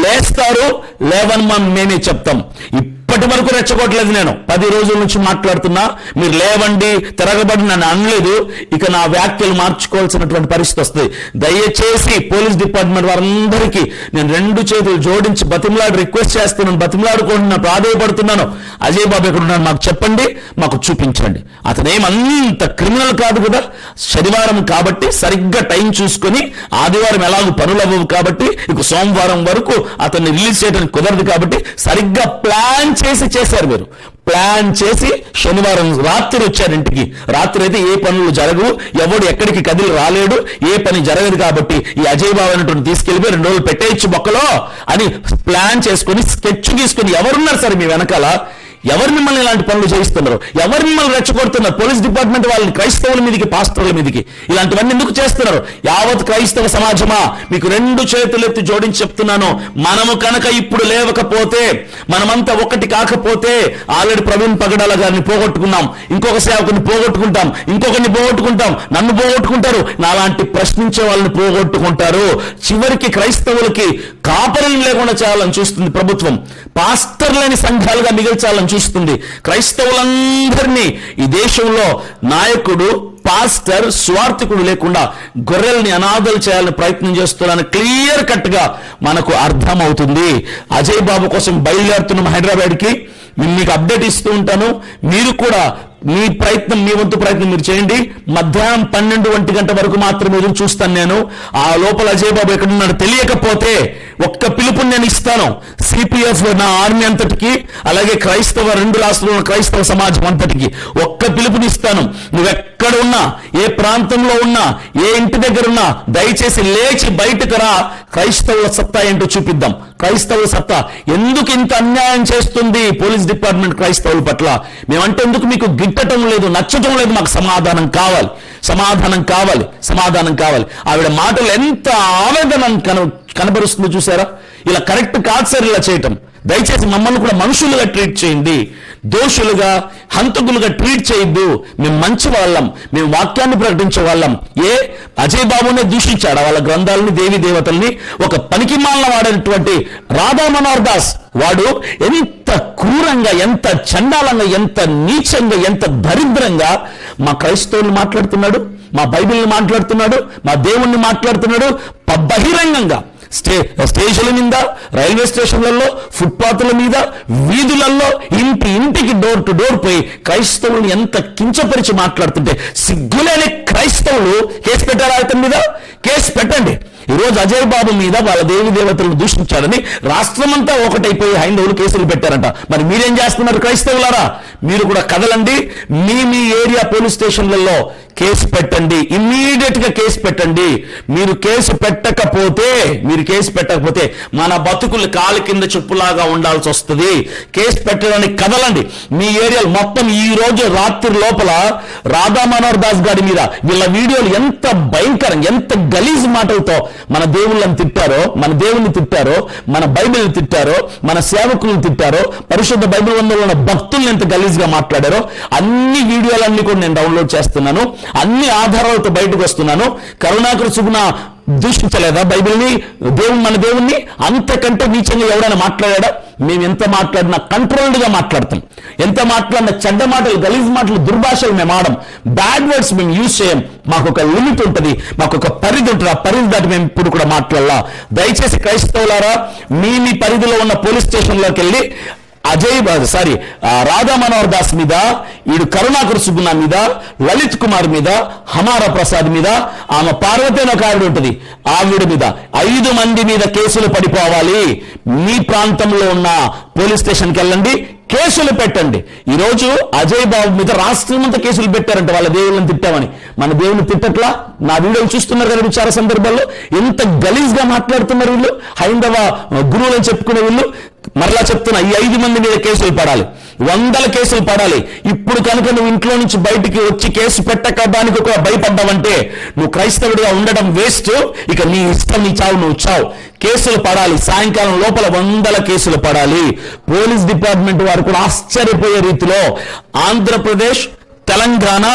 లేస్తారు. లేవని మేమే చెప్తాం. ఇప్పటి వరకు రెచ్చగొట్టలేదు. నేను 10 రోజుల నుంచి మాట్లాడుతున్నా, మీరు లేవండి తిరగబడి నన్ను అనలేదు. ఇక నా వ్యాఖ్యలు మార్చుకోవాల్సినటువంటి పరిస్థితి వస్తుంది. దయచేసి పోలీస్ డిపార్ట్మెంట్ వారందరికీ నేను 2 చేతులు జోడించి రిక్వెస్ట్ చేస్తున్నాను, బతిమలాడుకుంటున్నాను, ప్రాధేయపడుతున్నాను. అజయ్ బాబు ఎక్కడ ఉన్నాడు మాకు చెప్పండి, మాకు చూపించండి. అతనేమంత క్రిమినల్ కాదు కదా. శనివారం కాబట్టి సరిగ్గా టైం చూసుకొని, ఆదివారం ఎలాగో పనులు అవ్వవు కాబట్టి ఇక సోమవారం వరకు అతన్ని రిలీజ్ చేయడానికి కుదరదు కాబట్టి సరిగ్గా ప్లాన్ చేశారు. మీరు ప్లాన్ చేసి శనివారం రాత్రి వచ్చారు ఇంటికి. రాత్రి అయితే ఏ పనులు జరగవు, ఎవడు ఎక్కడికి కదిలి రాలేడు, ఏ పని జరగదు కాబట్టి ఈ అజయ్ బాబు అనేటువంటి తీసుకెళ్ళిపోయి 2 రోజులు పెట్టేయచ్చు బొక్కలో అని ప్లాన్ చేసుకుని స్కెచ్ తీసుకుని ఎవరున్నారు సార్ మీ వెనకాల? ఎవరు మిమ్మల్ని ఇలాంటి పనులు చేయిస్తున్నారు? ఎవరు మిమ్మల్ని రెచ్చగొడుతున్నారు? పోలీస్ డిపార్ట్మెంట్ వాళ్ళని క్రైస్తవుల మీదకి, పాస్టర్ల మీదకి ఇలాంటివన్నీ ఎందుకు చేస్తున్నారు? యావత్ క్రైస్తవ సమాజమా, మీకు 2 చేతులెత్తి జోడించి చెప్తున్నాను, మనము కనుక ఇప్పుడు లేవకపోతే, మనమంతా ఒకటి కాకపోతే, ఆల్రెడీ ప్రవీణ్ పగడాల గారిని పోగొట్టుకున్నాం, ఇంకొక సేవకుని పోగొట్టుకుంటాం, ఇంకొకరిని పోగొట్టుకుంటాం, నన్ను పోగొట్టుకుంటారు, నాలాంటి ప్రశ్నించే వాళ్ళని పోగొట్టుకుంటారు. చివరికి క్రైస్తవులకి కాపరిని లేకుండా చేయాలని చూస్తుంది ప్రభుత్వం. పాస్టర్లని సంఘాలుగా మిగిల్చాలని చూస్తుంది. క్రైస్తవులందరినీ ఈ దేశంలో నాయకుడు, పాస్టర్, స్వార్థికుడు లేకుండా గొర్రెల్ని అనాథలు చేయాలని ప్రయత్నం చేస్తున్నారని క్లియర్ కట్ గా మనకు అర్థమవుతుంది. అజయ్ బాబు కోసం బయలుదేరుతున్నాం హైదరాబాద్కి. మీకు అప్డేట్ ఇస్తూ ఉంటాను. మీరు కూడా మీ ప్రయత్నం, మీ వంతు ప్రయత్నం మీరు చేయండి. మధ్యాహ్నం 12 గంట వరకు మాత్రమే ఎదురు చూస్తాను నేను. ఆ లోపల అజయ్ బాబు ఎక్కడున్నాడు తెలియకపోతే ఒక్క పిలుపు నేను ఇస్తాను. సిపిఎఫ్ నా ఆర్మీ అంతటికి, అలాగే క్రైస్తవ 2 రాష్ట్రాల్లో క్రైస్తవ సమాజం అంతటికి ఒక్క పిలుపుని ఇస్తాను. నువ్వెక్కడ ఉన్నా, ఏ ప్రాంతంలో ఉన్నా, ఏ ఇంటి దగ్గర ఉన్నా, దయచేసి లేచి బయటకు రా. క్రైస్తవుల సత్తా ఏంటో చూపిద్దాం. క్రైస్తవుల సత్తా ఎందుకు ఇంత అన్యాయం చేస్తుంది పోలీస్ డిపార్ట్మెంట్ క్రైస్తవుల పట్ల? మేమంటే ఎందుకు మీకు గిట్టడం లేదు, నచ్చటం లేదు? మాకు సమాధానం కావాలి, సమాధానం కావాలి, సమాధానం కావాలి. ఆవిడ మాటలు ఎంత ఆవేదన కనబరుస్తుందో చూసారా? ఇలా కరెక్ట్ కాదు సార్ ఇలా చేయటం. దయచేసి మమ్మల్ని కూడా మనుషులుగా ట్రీట్ చేయండి, దోషులుగా, హంతకులుగా ట్రీట్ చేయొద్దు. మేము మంచి వాళ్ళం, మేము వాక్యాన్ని ప్రకటించే వాళ్ళం. అజయ్ బాబునే దూషించాడు వాళ్ళ గ్రంథాలని, దేవి దేవతల్ని. ఒక పనికిమాలిన వాడైనటువంటి రాధా మనోహర్ దాస్ వాడు ఎంత క్రూరంగా, ఎంత చండాలంగా, ఎంత నీచంగా, ఎంత దరిద్రంగా మా క్రైస్తవుల్ని మాట్లాడుతున్నాడు, మా బైబిల్ని మాట్లాడుతున్నాడు, మా దేవుణ్ణి మాట్లాడుతున్నాడు. బహిరంగంగా స్టేషన్ల మీద, రైల్వే స్టేషన్లలో, ఫుట్పాత్ల మీద, వీధులలో, ఇంటికి డోర్ టు డోర్ పోయి క్రైస్తవులను ఎంత కించపరిచి మాట్లాడుతుంటే సిగ్గులేని క్రైస్తవులు కేసు పెట్టారా అతని మీద? కేసు పెట్టండి. ఈరోజు అజయ్ బాబు మీద వాళ్ళ దేవి దేవతలను దూషించాలని రాష్ట్రమంతా ఒకటైపోయి హైందవులు కేసులు పెట్టారంట. మరి మీరేం చేస్తున్నారు క్రైస్తవులారా? మీరు కూడా కదలండి. మీ ఏరియా పోలీస్ స్టేషన్లలో కేసు పెట్టండి, ఇమ్మీడియట్ గా కేసు పెట్టండి. మీరు కేసు పెట్టకపోతే మన బతుకులు కాలు కింద చెప్పులాగా ఉండాల్సి వస్తుంది. కేసు పెట్టడానికి కదలండి. మీ ఏరియాలో మొత్తం ఈ రోజు రాత్రి లోపల రాధా మనోహర్ దాస్ గారి మీద వీళ్ళ వీడియోలు ఎంత భయంకరంగా, ఎంత గలీజ్ మాటలతో మన దేవుళ్ళని తిట్టారో, మన దేవుణ్ణి తిట్టారో, మన బైబిల్ని తిట్టారో, మన సేవకులను తిట్టారో, పరిశుద్ధ బైబిల్ వందలో ఉన్న భక్తుల్ని ఎంత గలీజ్ గా మాట్లాడారో అన్ని వీడియోలన్నీ కూడా నేను డౌన్లోడ్ చేస్తున్నాను. అన్ని ఆధారాలతో బయటకు వస్తున్నాను. కరుణాకర్ సుగుణ దూషించలేదా బైబిల్ని, మన దేవుణ్ణి? అంతకంటే నీచంగా ఎవరైనా మాట్లాడా? మేము ఎంత మాట్లాడినా కంట్రోల్డ్ గా మాట్లాడతాం. ఎంత మాట్లాడినా చెడ్డ మాటలు, గలీజ్ మాటలు, దుర్భాషలు మేము ఆడం. బ్యాడ్ వర్డ్స్ మేము యూజ్ చేయం. మాకు ఒక లిమిట్ ఉంటుంది, మాకు ఒక పరిధి ఉంటుంది. ఆ పరిధి దాటి మేము ఇప్పుడు కూడా మాట్లాడాలా? దయచేసి క్రైస్తవులారా, మీ పరిధిలో ఉన్న పోలీస్ స్టేషన్లోకి వెళ్ళి రాధా మనోహర్ దాస్ మీద, ఈడు కరుణాకర్ సుగుణ మీద, లలిత్ కుమార్ మీద, హమారా ప్రసాద్ మీద, ఆమె పార్వతి అని ఒక ఆవిడ ఉంటుంది, ఆవిడ మీద 5 మంది మీద కేసులు పడిపోవాలి. మీ ప్రాంతంలో ఉన్న పోలీస్ స్టేషన్కి వెళ్ళండి, కేసులు పెట్టండి. ఈరోజు అజయ్ బాబు మీద రాష్ట్రం అంతా కేసులు పెట్టారంట, వాళ్ళ దేవుళ్ళని తిట్టామని. మన దేవుని తిట్టట్లా? నా వీడియోలు చూస్తున్నారు కదా చాలా సందర్భాల్లో. ఎంత గలీజ్గా మాట్లాడుతున్నారు వీళ్ళు, హైందవ గురువులని చెప్పుకునే వీళ్ళు. మరలా చెప్తున్నా, ఈ 5 మంది మీద కేసులు పడాలి, 100 కేసులు పడాలి. ఇప్పుడు కనుక నువ్వు ఇంట్లో నుంచి బయటికి వచ్చి కేసు పెట్టకడానికి ఒక భయపడ్డావంటే నువ్వు క్రైస్తవుడిగా ఉండడం వేస్ట్. ఇక నీ ఇష్టం, నీ చావు నువ్వు చావు. కేసులు పడాలి, సాయంకాలం లోపల 100 కేసులు పడాలి. పోలీస్ డిపార్ట్మెంట్ వారు కూడా ఆశ్చర్యపోయే రీతిలో ఆంధ్రప్రదేశ్, తెలంగాణ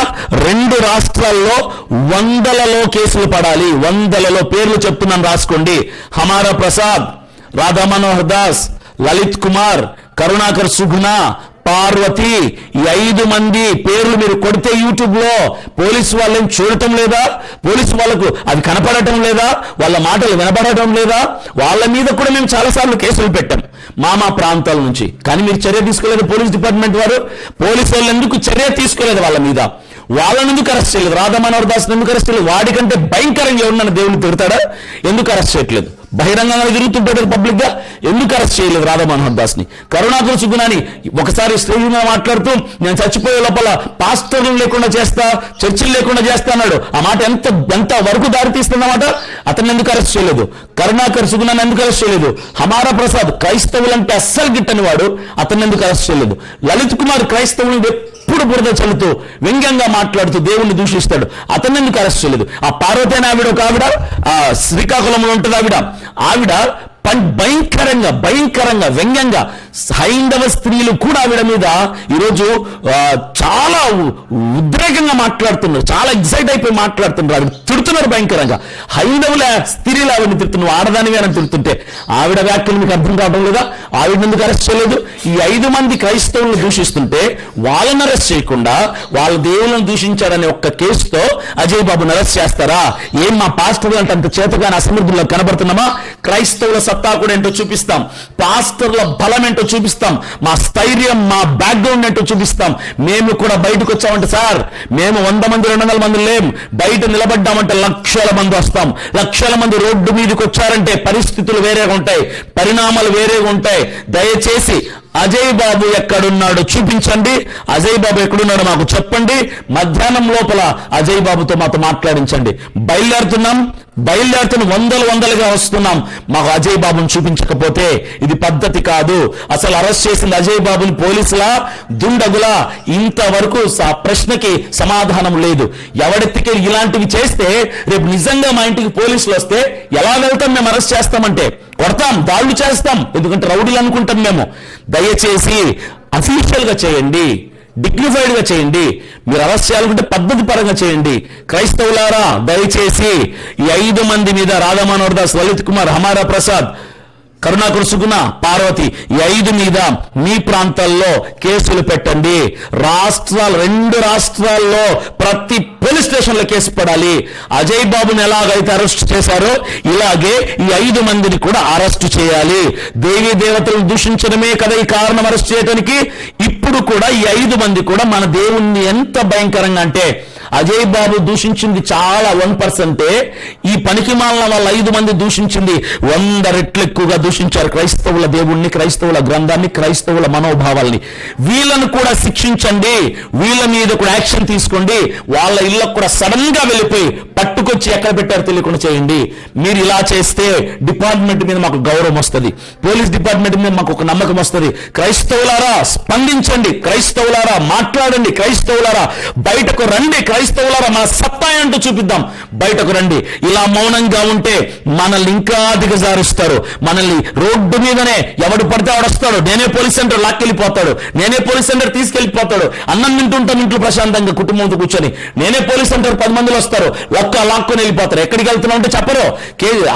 2 రాష్ట్రాల్లో 100లలో కేసులు పడాలి. 100లలో పేర్లు చెప్తున్నాను, రాసుకోండి. హమారా ప్రసాద్, రాధా మనోహర్ దాస్, లలిత్ కుమార్, కరుణాకర్ సుగుణ, పార్వతి, ఈ 5 మంది పేర్లు మీరు కొడితే యూట్యూబ్ లో పోలీసు వాళ్ళని చూడటం లేదా? పోలీసు వాళ్ళకు అది కనపడటం లేదా? వాళ్ళ మాటలు వినపడటం లేదా? వాళ్ళ మీద కూడా మేము చాలాసార్లు కేసులు పెట్టాం మా ప్రాంతాల నుంచి. కానీ మీరు చర్య తీసుకోలేదు. పోలీస్ డిపార్ట్మెంట్ వారు, పోలీసు వాళ్ళు ఎందుకు చర్య తీసుకోలేదు వాళ్ళ మీద? వాళ్ళని ఎందుకు అరెస్ట్ చేయలేదు? రాధా మనోహర్ దాస్ ఎందుకు అరెస్ట్ చేయలేదు? వాడికంటే భయంకరంగా ఎవరినన్నా దేవుని తిడతాడా? ఎందుకు అరెస్ట్ చేయట్లేదు? బహిరంగంగా తిరుగుతుంటాడు పబ్లిక్ గా, ఎందుకు అరెస్ట్ చేయలేదు రాధా మనోహర్ దాస్ ని? కరుణాకర్ సుగుణాని ఒకసారి స్టేజ్ మీద మాట్లాడుతూ నేను చచ్చిపోయే లోపల పాస్టర్లు లేకుండా చేస్తా, చర్చిలు లేకుండా చేస్తా అన్నాడు. ఆ మాట ఎంత వరకు దారితీస్తుందన్నమాట. అతన్ని ఎందుకు అరెస్ట్ చేయలేదు? కరుణాకర్ సుగుణాన్ని ఎందుకు అరెస్ట్ చేయలేదు? హమారా ప్రసాద్ క్రైస్తవులంటే అస్సలు గిట్టని వాడు, అతన్ని ఎందుకు అరెస్ట్ చేయలేదు? లలిత్ కుమార్ క్రైస్తవులు ఎప్పుడు బురద చల్లుతూ వ్యంగ్యంగా మాట్లాడుతూ దేవుణ్ణి దూషిస్తాడు, అతన్ని ఎందుకు అరెస్ట్ చేయలేదు? ఆ పార్వతి అనే ఆవిడ, ఒక ఆవిడ శ్రీకాకుళంలో ఉంటుంది, ఆవిడ భయంకరంగా వ్యంగ్యంగా హైందవ స్త్రీలు కూడా ఆవిడ మీద ఈరోజు చాలా ఉద్రేకంగా మాట్లాడుతున్నారు, చాలా ఎక్సైట్ అయిపోయి మాట్లాడుతున్నారు, ఆవిడ తిడుతున్నారు భయంకరంగా. హైందవుల స్త్రీలు ఆవిడని తిడుతున్నారు, ఆడదానివి అని తిడుతుంటే ఆవిడ వ్యాఖ్యలు మీకు అర్థం కావడం లేదా? ఆవిడని ఎందుకు అరెస్ట్ చేయలేదు? ఈ 5 మంది క్రైస్తవులను దూషిస్తుంటే వాళ్ళని అరెస్ట్ చేయకుండా వాళ్ళ దేవులను దూషించాడనే ఒక్క కేసుతో అజయ్ బాబుని అరెస్ట్ చేస్తారా? ఏం మా పాస్టర్లు అంటే అంత చేతగాని అసమర్థుల్లో కనబడుతున్నామా? క్రైస్తవుల సత్తా కూడా ఏంటో చూపిస్తాం, పాస్టర్ల బలం ఏంటో చూపిస్తాం, మా స్థైర్యం, మా బ్యాక్గ్రౌండ్ ఏంటో చూపిస్తాం. మేము కూడా బయటకు వచ్చామంటే సార్, మేము 100 మంది 200 మంది లేం, బయట నిలబడ్డామంటే లక్షల మంది వస్తాం. లక్షల మంది రోడ్డు మీదకి వచ్చారంటే పరిస్థితులు వేరేగా ఉంటాయి, పరిణామాలు వేరేగా ఉంటాయి. దయచేసి అజయ్ బాబు ఎక్కడున్నాడో చూపించండి, అజయ్ బాబు ఎక్కడున్నాడో మాకు చెప్పండి. మధ్యాహ్నం లోపల అజయ్ బాబుతో మాతో మాట్లాడించండి. బయలుదేరుతున్న 100లుగా వస్తున్నాం. మాకు అజయ్ బాబుని చూపించకపోతే ఇది పద్ధతి కాదు. అసలు అరెస్ట్ చేసింది అజయ్ బాబుని పోలీసులా, దుండగులా? ఇంతవరకు ఆ ప్రశ్నకి సమాధానం లేదు. ఎవడెత్తికి ఇలాంటివి చేస్తే రేపు నిజంగా మా ఇంటికి పోలీసులు వస్తే ఎలా వెళ్తాం? మేము అరెస్ట్ చేస్తామంటే కొడతాం, దాడులు చేస్తాం, ఎందుకంటే రౌడీలు అనుకుంటాం మేము. దయచేసి అఫీషియల్ గా చేయండి, డిగ్నిఫైడ్ గా చేయండి. మీరు అరెస్ట్ చేయాలనుకుంటే పద్ధతి పరంగా చేయండి. క్రైస్తవులారా, దయచేసి ఈ 5 మంది మీద రాధా మనోహర్ దాస్, లలిత్ కుమార్, హమారా ప్రసాద్, కరుణాకర్ సుగుణ, పార్వతి, ఈ 5 మీద మీ ప్రాంతాల్లో కేసులు పెట్టండి. 2 రాష్ట్రాల్లో ప్రతి పోలీస్ స్టేషన్ లో కేసు పడాలి. అజయ్ బాబుని ఎలాగైతే అరెస్ట్ చేశారో ఇలాగే ఈ 5 మందిని కూడా అరెస్ట్ చేయాలి. దేవీ దేవతలను దూషించడమే కదా ఈ కారణం అరెస్ట్ చేయడానికి. ఇప్పుడు కూడా ఈ 5 మంది కూడా మన దేవుణ్ణి ఎంత భయంకరంగా అంటే, అజయ్ బాబు దూషించింది చాలా 1%. ఈ పనికిమాలిన వాళ్ళ 5 మంది దూషించింది 100 రెట్లు ఎక్కువగా దూషించారు క్రైస్తవుల దేవుణ్ణి, క్రైస్తవుల గ్రంథాన్ని, క్రైస్తవుల మనోభావాల్ని. వీళ్ళను కూడా శిక్షించండి, వీళ్ళ మీద కూడా యాక్షన్ తీసుకోండి. వాళ్ళ ఇళ్ళకు కూడా సడన్ గా వెళ్ళిపోయి పట్టుకొచ్చి ఎక్కడ పెట్టారో తెలియకుండా చేయండి. మీరు ఇలా చేస్తే డిపార్ట్మెంట్ మీద మాకు గౌరవం వస్తుంది, పోలీస్ డిపార్ట్మెంట్ మీద మాకు ఒక నమ్మకం వస్తుంది. క్రైస్తవులారా స్పందించండి, క్రైస్తవులారా మాట్లాడండి, క్రైస్తవులారా బయటకు రండి, క్రైస్తవులారా మన సత్తా ఏంటో చూపిద్దాం, బయటకు రండి. ఇలా మౌనంగా ఉంటే మనల్ని ఇంకా దిగజారుస్తారు. మనల్ని రోడ్డు మీదనే ఎవడు పడితే వాడు వస్తాడు, నేనే పోలీస్ సెంటర్ లాక్కెళ్ళిపోతాడు, నేనే పోలీస్ సెంటర్ తీసుకెళ్లిపోతాడు. అన్నం తింటుంటాం ఇంట్లో ప్రశాంతంగా కుటుంబంతో కూర్చొని, నేనే పోలీస్ సెంటర్ 10 మందిలో వస్తారు, ఒక్క లాక్కొని వెళ్ళిపోతారు. ఎక్కడికి వెళ్తున్నావు అంటే చెప్పరు,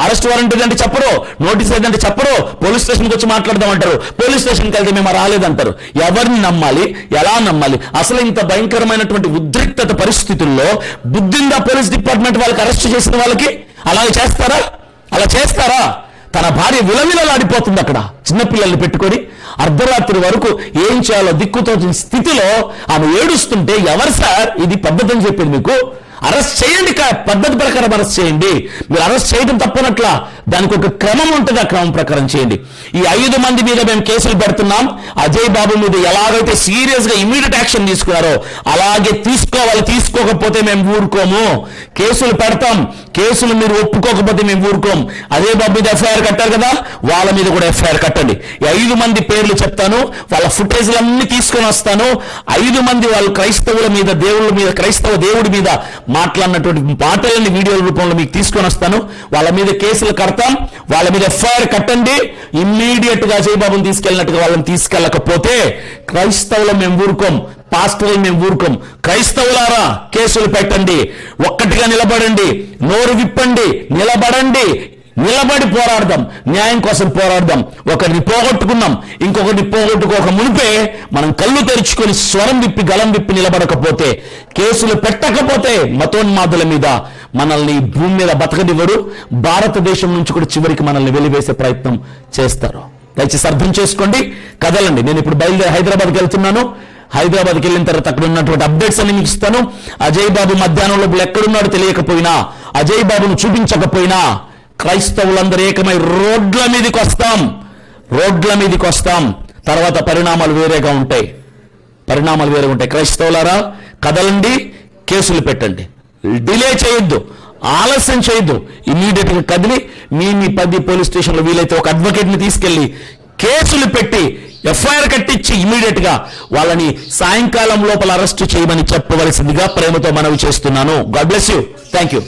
అరెస్ట్ వారెంట్ అంటే చెప్పరు, నోటీస్ ఏదంటే చెప్పరు, పోలీస్ స్టేషన్కి వచ్చి మాట్లాడదామంటారు. పోలీస్ స్టేషన్కి వెళ్తే మేము రాలేదంటారు. ఎవరిని నమ్మాలి, ఎలా నమ్మాలి? అసలు ఇంత భయంకరమైనటువంటి ఉద్రిక్తత పరిస్థితుల్లో బుద్ధిందా పోలీస్ డిపార్ట్మెంట్ వాళ్ళకి అరెస్ట్ చేసిన వాళ్ళకి? అలాగే చేస్తారా? అలా చేస్తారా? తన భార్య విలవిలలాడిపోతుంది అక్కడ చిన్నపిల్లల్ని పెట్టుకొని, అర్ధరాత్రి వరకు ఏం చేయాలో దిక్కుతోచిన స్థితిలో ఆమె ఏడుస్తుంటే ఎవరు సార్ ఇది పద్ధతి అని చెప్పేది మీకు? అరెస్ట్ చేయండి, పద్ధతి ప్రకారం అరెస్ట్ చేయండి. మీరు అరెస్ట్ చేయడం తప్పనట్లా, దానికి ఒక క్రమం ఉంటుంది, ఆ క్రమం ప్రకారం చేయండి. ఈ 5 మంది మీద మేము కేసులు పెడుతున్నాం. అజయ్ బాబు మీద ఎలాగైతే సీరియస్ గా ఇమీడియట్ యాక్షన్ తీసుకున్నారో అలాగే తీసుకోవాలి. తీసుకోకపోతే మేము ఊరుకోము. కేసులు పెడతాం. కేసులు మీరు ఒప్పుకోకపోతే మేము ఊరుకోం. అజయ్ బాబు మీద ఎఫ్ఐఆర్ కట్టారు కదా, వాళ్ళ మీద కూడా ఎఫ్ఐఆర్ కట్టండి. ఈ 5 మంది పేర్లు చెప్తాను, వాళ్ళ ఫుటేజ్లన్నీ తీసుకొని వస్తాను. 5 మంది వాళ్ళు క్రైస్తవుల మీద, దేవుళ్ళ మీద, క్రైస్తవ దేవుడి మీద మాట్లాడినటువంటి మాటలని వీడియోల రూపంలో మీకు తీసుకొని వస్తాను. వాళ్ళ మీద కేసులు కడతాం, వాళ్ళ మీద ఎఫ్ఐఆర్ కట్టండి. ఇమ్మీడియట్ గా అజయ్ బాబుని తీసుకెళ్ళినట్టుగా వాళ్ళని తీసుకెళ్ళకపోతే క్రైస్తవులు మేము ఊరుకోం, పాస్టర్లు మేము ఊరుకోం. క్రైస్తవులారా కేసులు పెట్టండి, ఒక్కటిగా నిలబడండి, నోరు విప్పండి, నిలబడి పోరాడదాం, న్యాయం కోసం పోరాడదాం. ఒకరిని పోగొట్టుకున్నాం, ఇంకొకరిని పోగొట్టుకోక మునిపే మనం కళ్ళు తెరుచుకొని స్వరం విప్పి గలం విప్పి నిలబడకపోతే, కేసులు పెట్టకపోతే మతోన్మాదుల మీద మనల్ని భూమి మీద బతకనివ్వరు. భారతదేశం నుంచి కూడా చివరికి మనల్ని వెలివేసే ప్రయత్నం చేస్తారు. దయచేసి అర్థం చేసుకోండి, కదలండి. నేను ఇప్పుడు బయలుదేరి హైదరాబాద్కి వెళ్తున్నాను. హైదరాబాద్కి వెళ్ళిన తర్వాత అక్కడ ఉన్నటువంటి అప్డేట్స్ అన్ని మీకు ఇస్తాను. అజయ్ బాబు మధ్యాహ్నం లోపల ఎక్కడున్నాడో తెలియకపోయినా, అజయ్ బాబును చూపించకపోయినా క్రైస్తవులందరూ ఏకమై రోడ్ల మీదకి వస్తాం. తర్వాత పరిణామాలు వేరేగా ఉంటాయి. క్రైస్తవులారా కదలండి, కేసులు పెట్టండి, డిలే చేయొద్దు, ఆలస్యం చేయొద్దు. ఇమీడియట్ గా కదిలి మీ 10 పోలీస్ స్టేషన్లో వీలైతే ఒక అడ్వకేట్ ని తీసుకెళ్లి కేసులు పెట్టి ఎఫ్ఐఆర్ కట్టించి ఇమీడియట్ గా వాళ్ళని సాయంకాలం లోపల అరెస్ట్ చేయమని చెప్పవలసిందిగా ప్రేమతో మనవి చేస్తున్నాను. God bless you. Thank you.